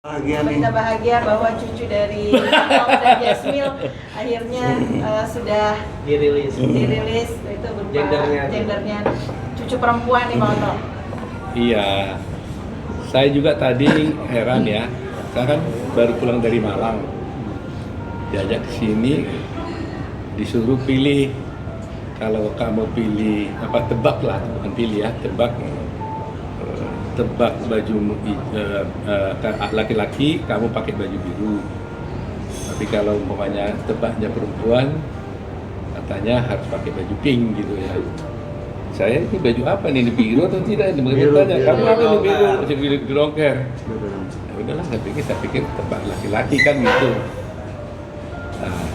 Berita bahagia bahwa cucu dari Om dan Jasmil akhirnya sudah dirilis itu berupa gendernya cucu perempuan nih Pak Oto. Iya, saya juga tadi heran ya, saya kan baru pulang dari Malang, diajak ke sini, disuruh pilih, kalau kamu pilih, tebak lah, bukan pilih ya, tebak baju laki-laki, kamu pakai baju biru, tapi kalau umpamanya tebaknya perempuan, katanya harus pakai baju pink gitu ya. Saya ini baju apa nih, ini biru atau tidak? Mereka tanya, kamu apa ini biru? Masih biru longker. Ya udahlah, saya pikir tebak laki-laki kan gitu. Nah,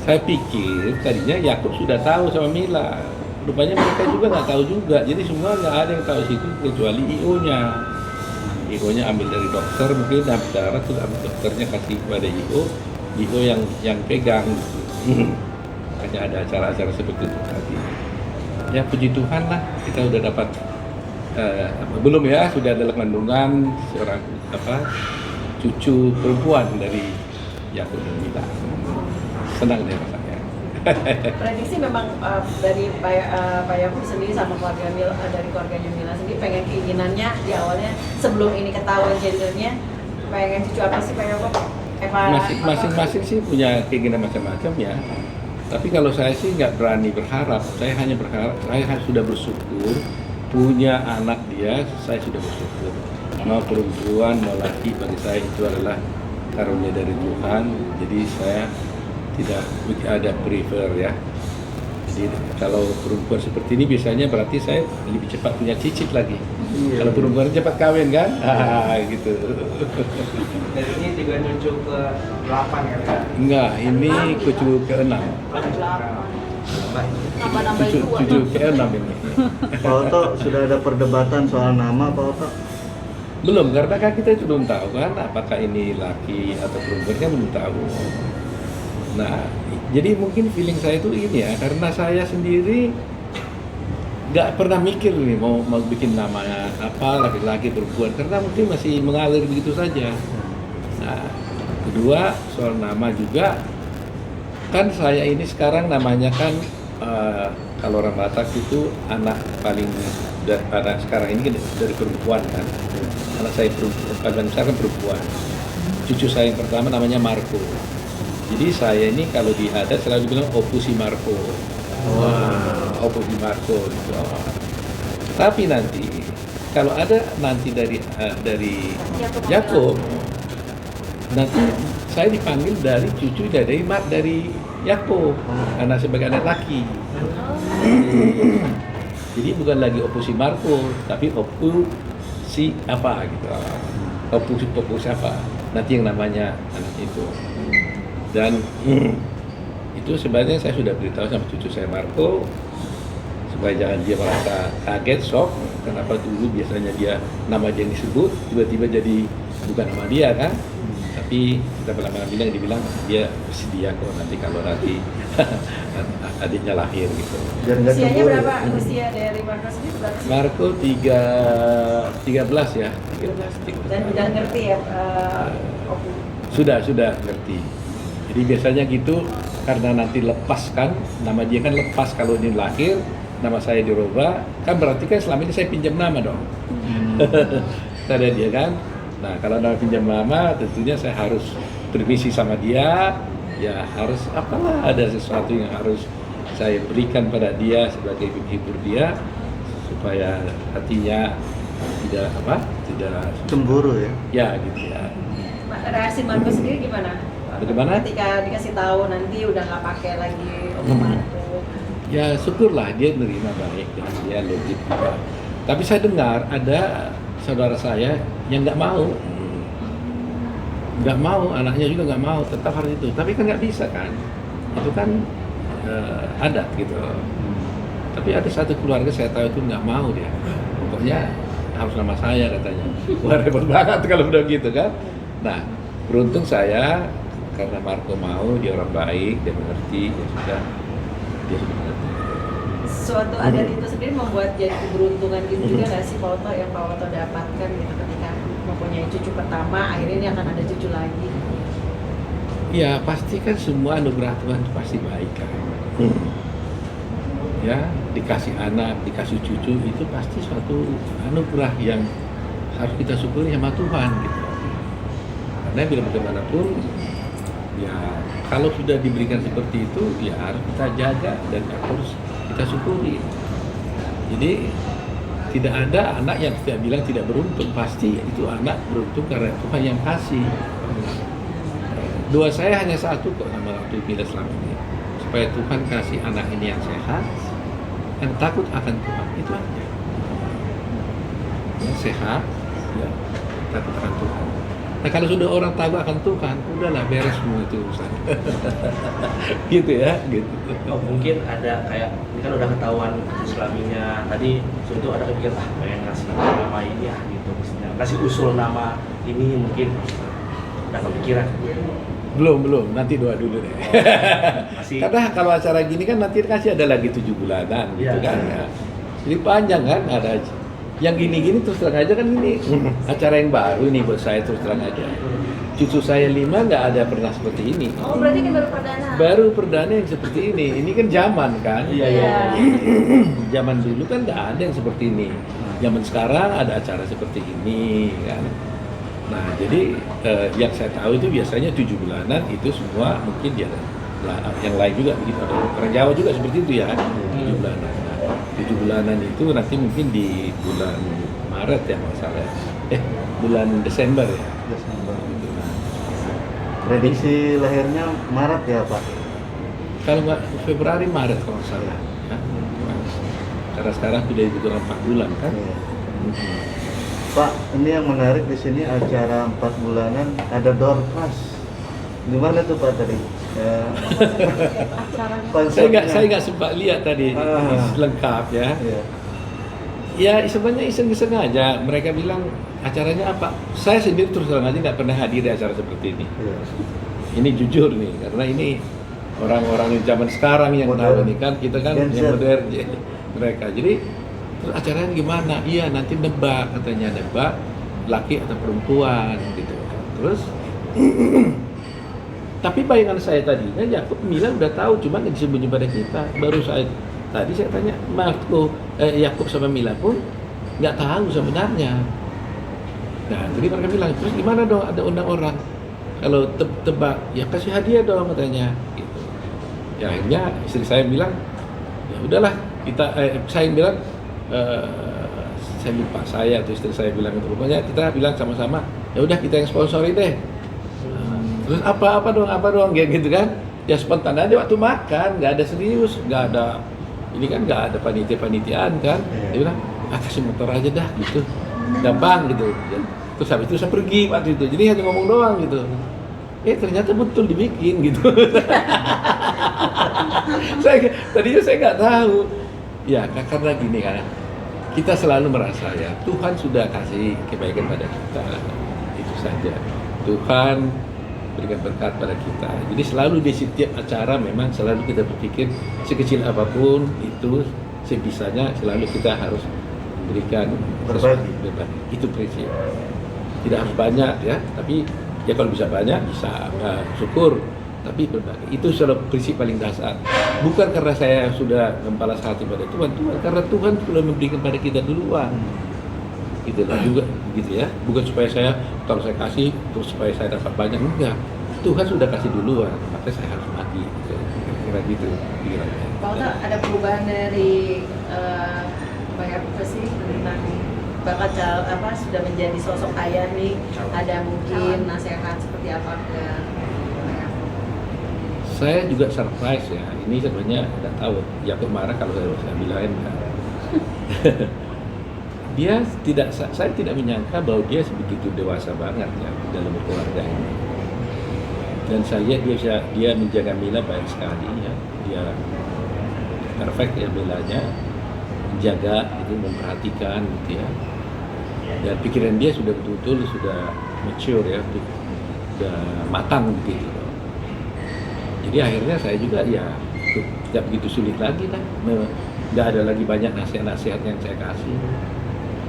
saya pikir tadinya Yakub sudah tahu sama Mila. Rupanya mereka juga nggak tahu juga. Jadi semua nggak ada yang tahu situ kecuali IO-nya. IO-nya ambil dari dokter, mungkin daftar terus ambil dokternya kasih kepada IO yang pegang. Makanya ada acara-acara seperti itu tadi. Ya puji Tuhan lah, kita udah dapat belum ya, sudah ada kandungan seorang cucu perempuan dari Yakub dan Mila. Senang deh rasanya. Prediksi memang dari Pak Yakub sendiri sama dari keluarganya Mila sendiri pengen keinginannya di awalnya sebelum ini ketahuan gendernya pengen cucu apa sih Pak Yakub? Masing-masing sih punya keinginan macam-macam ya. Tapi kalau saya sih nggak berani berharap, saya hanya berharap, saya sudah bersyukur punya anak dia, saya sudah bersyukur. Mau perempuan, mau laki, bagi saya itu adalah karunia dari Tuhan. Jadi saya tidak ada prefer ya. Jadi kalau perempuan seperti ini biasanya berarti saya lebih cepat punya cicit lagi. Iya. Kalau perempuan cepat kawin kan, gitu. Dan ini juga cucu ke 8 ya Kak? Enggak, ini cucu ke 6. Cucu ke 6 ini. Pak Oto, sudah ada perdebatan soal nama Pak Oto? Belum, karena kan kita belum tahu kan apakah ini laki atau perempuan, kan belum tahu. Nah, jadi mungkin feeling saya itu ini ya, karena saya sendiri nggak pernah mikir nih mau bikin namanya apa, laki-laki perempuan, karena mungkin masih mengalir begitu saja. Nah, kedua soal nama juga, kan saya ini sekarang namanya kan kalau orang Batak itu anak paling anak sekarang ini dari perempuan kan, anak saya paling besar kan perempuan. Cucu saya yang pertama namanya Marco. Jadi saya ini kalau di adat selalu bilang Opusi Marco. Opusi Marco gitu. Tapi nanti kalau ada nanti dari Yakub, nanti saya dipanggil dari cucu dari Yakub karena sebagai anak laki. Jadi bukan lagi Opusi Marco, tapi Opusi apa gitu. Opusi apa? Nanti yang namanya anak itu. Dan itu sebenarnya saya sudah beritahu sama cucu saya Marco supaya jangan dia merasa kaget, shock. Kenapa dulu biasanya dia nama dia yang disebut tiba-tiba jadi bukan nama dia kan? Tapi kita bilang dibilang dia bersedia kok nanti kalau nanti adiknya lahir gitu. Usianya berapa? Usia dari Marco sendiri berapa sih? Marco 13 ya. 13. Dan udah ngerti ya? Sudah ngerti. Jadi biasanya gitu, karena nanti lepas kan, nama dia kan lepas kalau ini lahir, nama saya dirubah, kan berarti kan selama ini saya pinjam nama dong. Ada dia kan. Nah kalau nama pinjam nama, tentunya saya harus permisi sama dia, ya harus apalah ada sesuatu yang harus saya berikan pada dia sebagai penghibur dia, supaya hatinya tidak cemburu ya. Ya gitu ya. Reaksi Marco sendiri gimana? Bagaimana? Ketika dikasih tahu nanti udah nggak pakai lagi Marco. Ya syukurlah dia nerima baik dan dia logik juga. Tapi saya dengar ada saudara saya yang nggak mau, anaknya juga nggak mau, tetap harus itu. Tapi kan nggak bisa kan, itu kan adat gitu. Tapi ada satu keluarga saya tahu itu nggak mau dia, pokoknya harus nama saya katanya. Wah repot banget kalau udah gitu kan. Nah beruntung saya karena Marco mau, dia orang baik, dia mengerti, dia sudah mengerti. Suatu adat itu sendiri membuat jadi keberuntungan gitu juga nggak sih Pak Oto yang Pak Oto dapatkan gitu ketika mempunyai cucu pertama, akhirnya ini akan ada cucu lagi. Ya pasti kan semua anugerah Tuhan itu pasti baik kan. Ya dikasih anak, dikasih cucu itu pasti suatu anugerah yang harus kita syukuri sama Tuhan gitu. Karena bila bagaimanapun ya kalau sudah diberikan seperti itu ya harus kita jaga dan harus kita syukuri. Jadi tidak ada anak yang kita bilang tidak beruntung, pasti itu anak beruntung karena Tuhan yang kasih. Doa saya hanya satu kok sama waktu pilih selama ini, supaya Tuhan kasih anak ini yang sehat, yang takut akan Tuhan, itu aja. Yang sehat, ya takut akan Tuhan. Nah kalau sudah orang takut akan Tuhan, udahlah beres semua itu urusan. Gitu ya, gitu. Oh, mungkin ada kayak ini kan udah ketahuan Islaminya tadi, itu ada kepikiran pengen ngasih nama ini ya gitu, misalnya kasih usul nama ini mungkin udah kepikiran. Belum, nanti doa dulu deh. Masih. Karena kalau acara gini kan nanti kasih ada lagi 7 bulanan gitu Iya. kan ya. Jadi panjang kan ada yang gini-gini terus terang aja kan ini acara yang baru nih buat saya terus terang aja. Cucu saya 5 nggak ada pernah seperti ini. Oh berarti ini baru perdana? Baru perdana yang seperti ini. Ini kan zaman kan. Iya. Zaman dulu kan nggak ada yang seperti ini. Zaman sekarang ada acara seperti ini kan. Nah jadi yang saya tahu itu biasanya 7 bulanan itu semua mungkin dia yang lain juga begitu. Ada orang Jawa juga seperti itu ya 7 bulanan. Nah, 7 bulanan itu nanti mungkin di bulan Maret ya masalah. Bulan Desember ya. Desember. Prediksi lahirnya Maret ya Pak? Kalau nggak Februari Maret kalau nggak salah. Ya. Karena sekarang sudah dibutuhkan 4 bulan kan. Iya. Pak, ini yang menarik di sini acara 4 bulanan ada door prize. Gimana tuh Pak tadi? Ya, Acaranya. Saya nggak sempat lihat tadi lengkap ya. Iya. Ya sebenarnya iseng-iseng aja. Mereka bilang acaranya apa? Saya sendiri terus terang aja nggak pernah hadir di acara seperti ini. Iya. Ini jujur nih, karena ini orang-orang di zaman sekarang yang tahu Modern. nih kan kita kan Gen Z. yang modern mereka. Jadi terus acaranya gimana? Iya nanti nebak katanya nebak laki atau perempuan gitu. Terus tapi bayangan saya tadinya Yakub Mila udah tahu, cuma nggak disembunyi pada kita. Baru tadi saya tanya Yakub sama Mila pun nggak tahu sebenarnya. Nah jadi mereka bilang terus gimana dong, ada undang orang kalau tebak ya kasih hadiah dong katanya gitu. Ya akhirnya istri saya bilang ya udahlah kita saya bilang saya lupa saya atau istri saya bilang itu rupanya kita bilang sama-sama ya udah kita yang sponsori deh. Terus apa dong gitu kan ya spontan aja waktu makan, nggak ada serius, nggak ada ini kan nggak ada panitiaan kan. Dia bilang kasih motor aja dah gitu gampang gitu ya. Terus habis itu saya pergi waktu itu jadi hanya ngomong doang gitu ternyata betul dibikin gitu. Tadinya saya nggak tahu ya karena gini kan kita selalu merasa ya Tuhan sudah kasih kebaikan pada kita, itu saja. Tuhan berikan berkat pada kita. Jadi selalu di setiap acara memang selalu kita berpikir sekecil apapun itu sebisanya selalu kita harus memberikan Berbagi. Itu prinsip. Tidak harus banyak ya, tapi ya kalau bisa banyak bisa syukur, tapi berbagi. Itu selalu prinsip paling dasar. Bukan karena saya sudah membalas hati pada Tuhan, karena Tuhan sudah memberikan pada kita duluan. Itulah juga gitu ya. Bukan supaya saya kalau saya kasih terus supaya saya dapat banyak, enggak. Tuhan sudah kasih duluan, maka saya harus bagi. Kira gitu pikirannya. Pak Ota, ada perubahan dari Pak apa sih tentang bakal sudah menjadi sosok ayah nih? Ada mungkin nasihat seperti apa ke Pak? Saya juga surprise ya. Ini sebenarnya tidak tahu. Yakub marah kalau saya bilangin. Saya tidak menyangka bahwa dia sebegitu dewasa banget ya dalam berkeluarga ini. Dan saya lihat dia menjaga Mila baik sekali ya. Dia perfect ya belanya, menjaga itu, memperhatikan gitu ya. Dan pikiran dia sudah betul-betul sudah mature ya, sudah matang begitu. Jadi akhirnya saya juga ya tidak begitu sulit lagi kan, nggak ada lagi banyak nasihat-nasihat yang saya kasih.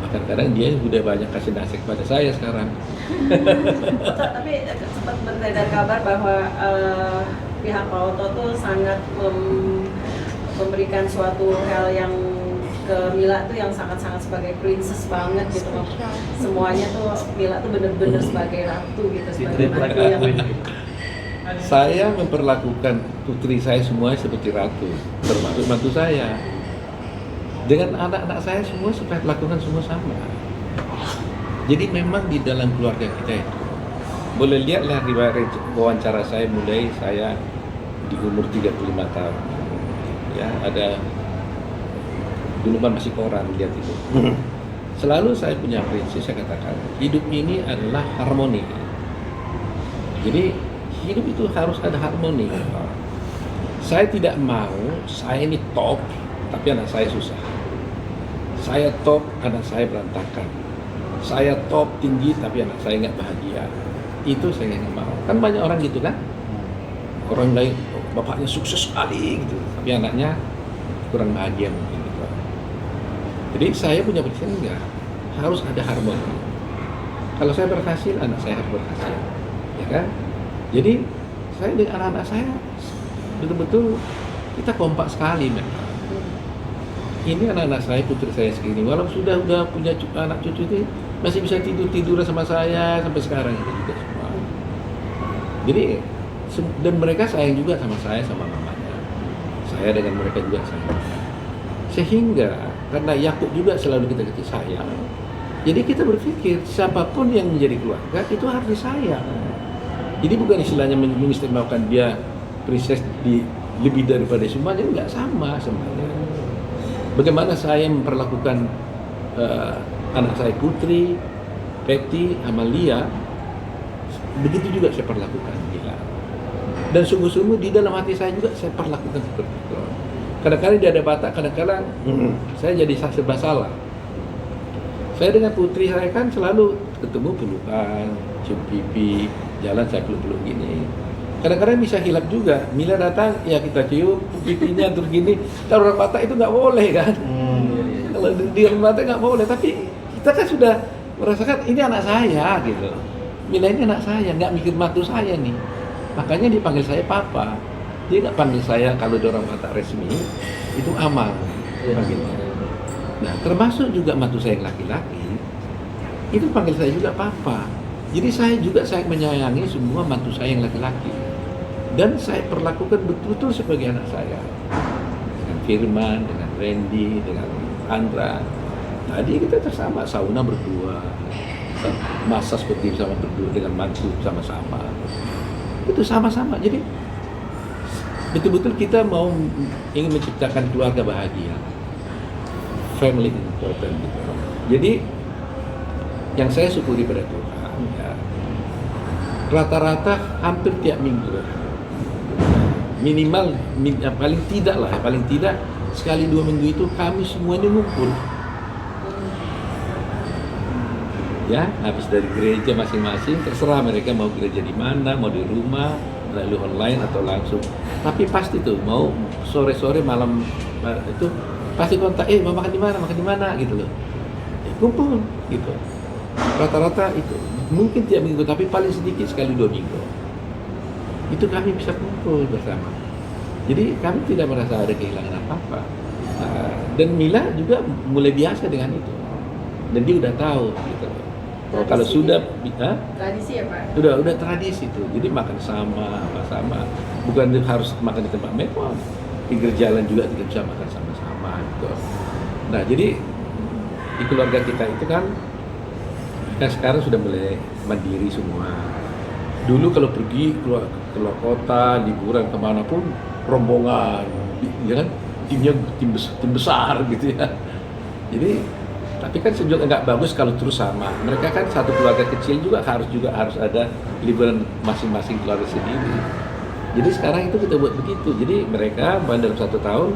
Kadang-kadang dia sudah banyak kasih nasihat pada saya sekarang. Tapi sempat beredar kabar bahwa pihak Pak Oto tuh sangat memberikan suatu hal yang ke Mila tuh yang sangat-sangat sebagai princess banget gitu. Semuanya tuh Mila tuh bener-bener sebagai ratu gitu, sebagai ratu yang Saya memperlakukan putri saya semua seperti ratu, termasuk mantu saya. Dengan anak-anak saya semua saya lakukan semua sama. Jadi memang di dalam keluarga kita itu, boleh lihatlah riwayat wawancara saya mulai saya di umur 35 tahun. Ya, ada dulu kan masih koran lihat itu. Selalu saya punya prinsip, saya katakan hidup ini adalah harmoni. Jadi hidup itu harus ada harmoni. Saya tidak mau saya ini top tapi anak saya susah. Saya top, anak saya berantakan. Saya top tinggi tapi anak saya nggak bahagia. Itu saya nggak mau. Kan banyak orang gitu kan. Orang lain bapaknya sukses sekali gitu, tapi anaknya kurang bahagia mungkin gitu. Jadi saya punya prinsip enggak, harus ada harmoni. Kalau saya berhasil, anak saya harus berhasil, ya kan? Jadi saya dengan anak-anak saya betul-betul kita kompak sekali memang. Ini anak-anak saya, putri saya segini, walau sudah punya anak cucu itu masih bisa tidur sama saya sampai sekarang itu juga semua. Jadi dan mereka sayang juga sama saya, sama mamanya. Saya dengan mereka juga sayang. Sehingga karena Yakub juga selalu kita sayang. Jadi kita berpikir siapapun yang menjadi keluarga itu harus disayang. Jadi bukan istilahnya mengistimewakan dia princess lebih daripada semuanya, enggak, sama sebenarnya. Bagaimana saya memperlakukan anak saya Putri, Betty, Amalia, begitu juga saya perlakukan dia. Dan sungguh-sungguh di dalam hati saya juga saya perlakukan seperti itu. Kadang-kadang dia ada batak, kadang-kadang saya jadi serba salah. Saya dengan putri saya kan selalu ketemu pelukan, cium pipi, jalan saya peluk-peluk gini. Kadang-kadang bisa hilap juga. Mila datang, ya kita cium pipinya terus gini. Kalau orang Batak itu nggak boleh kan? Kalau di orang Batak nggak boleh. Tapi kita kan sudah merasakan ini anak saya gitu. Mila ini anak saya, nggak mikir mantu saya nih. Makanya dipanggil saya Papa. Dia nggak panggil saya kalau di orang Batak resmi itu Amal panggilnya. Nah, termasuk juga mantu saya yang laki-laki, itu panggil saya juga Papa. Jadi saya juga menyayangi semua mantu saya yang laki-laki. Dan saya perlakukan betul-betul sebagai anak saya. Dengan Firman, dengan Randy, dengan Andra. Tadi kita bersama sauna berdua, masa seperti sama berdua dengan mantu sama-sama. Itu sama-sama. Jadi betul-betul kita mau ingin menciptakan keluarga bahagia. Family important gitu. Jadi yang saya syukuri pada Tuhan ya, rata-rata hampir tiap minggu minimal paling tidak sekali 2 minggu itu kami semuanya ngumpul ya, habis dari gereja masing-masing, terserah mereka mau gereja di mana, mau di rumah, lalu online atau langsung, tapi pasti tuh mau sore-sore malam itu pasti kontak, mau makan di mana gitu loh, ya, kumpul gitu. Rata-rata itu mungkin tiap minggu, tapi paling sedikit sekali 2 minggu itu kami bisa kumpul bersama. Jadi kami tidak merasa ada kehilangan apa-apa. Dan Mila juga mulai biasa dengan itu, dan dia udah tahu gitu. Kalau sudah tradisi ya Pak? Udah tradisi itu. Jadi makan sama, apa sama, bukan harus makan di tempat mewah, pinggir jalan juga kita bisa makan sama-sama gitu. Nah, jadi di keluarga kita itu kan sekarang sudah mulai mandiri semua. Dulu kalau pergi keluar kota, liburan kemanapun, rombongan, ya kan, tim besar gitu ya. Jadi, tapi kan juga nggak bagus kalau terus sama. Mereka kan satu keluarga kecil juga harus ada liburan masing-masing keluarga sendiri. Jadi sekarang itu kita buat begitu. Jadi mereka dalam 1 tahun,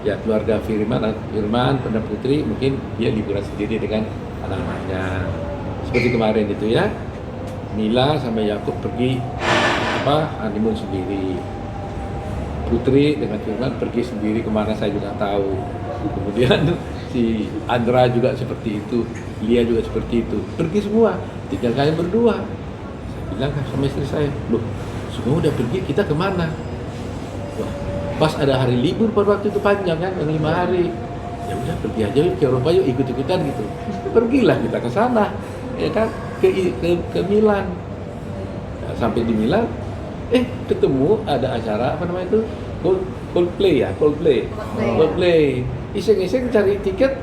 ya keluarga Firman, dan Putri mungkin dia liburan sendiri dengan anak-anaknya. Seperti kemarin itu ya, Mila sama Yakub pergi honeymoon sendiri. Putri dengan Firman pergi sendiri kemana saya juga tahu. Kemudian si Andra juga seperti itu, Lia juga seperti itu. Pergi semua, tinggal kalian berdua. Saya bilang sama istri saya, loh semua udah pergi, kita kemana? Wah, pas ada hari libur pada waktu itu panjang kan, yang 5 hari. Ya udah pergi aja yuk ke Eropa yuk, ikut-ikutan gitu. Pergilah kita ke sana, ya kan, ke Milan. Nah, sampai di Milan, ketemu ada acara apa namanya itu, Coldplay. Iseng-iseng cari tiket,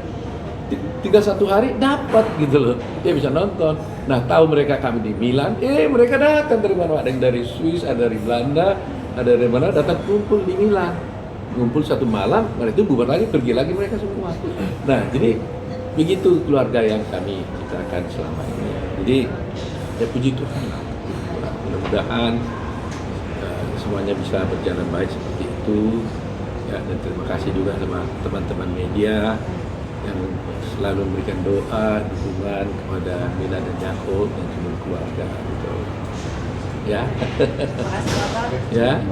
tinggal 1 hari dapat gitu loh, dia bisa nonton. Nah tahu mereka kami di Milan, mereka datang dari mana? Ada yang dari Swiss, ada dari Belanda, ada dari mana, datang kumpul di Milan, ngumpul 1 malam, mereka itu bubar lagi, pergi lagi mereka semua. Nah jadi begitu keluarga yang kami ciptakan selama ini. Jadi ya puji Tuhan lah, mudah-mudahan semuanya bisa berjalan baik seperti itu. Ya, dan terima kasih juga sama teman-teman media yang selalu memberikan doa, dukungan kepada Mila dan Yakob dan seluruh keluarga gitu. Ya. Terima kasih Bapak. Ya.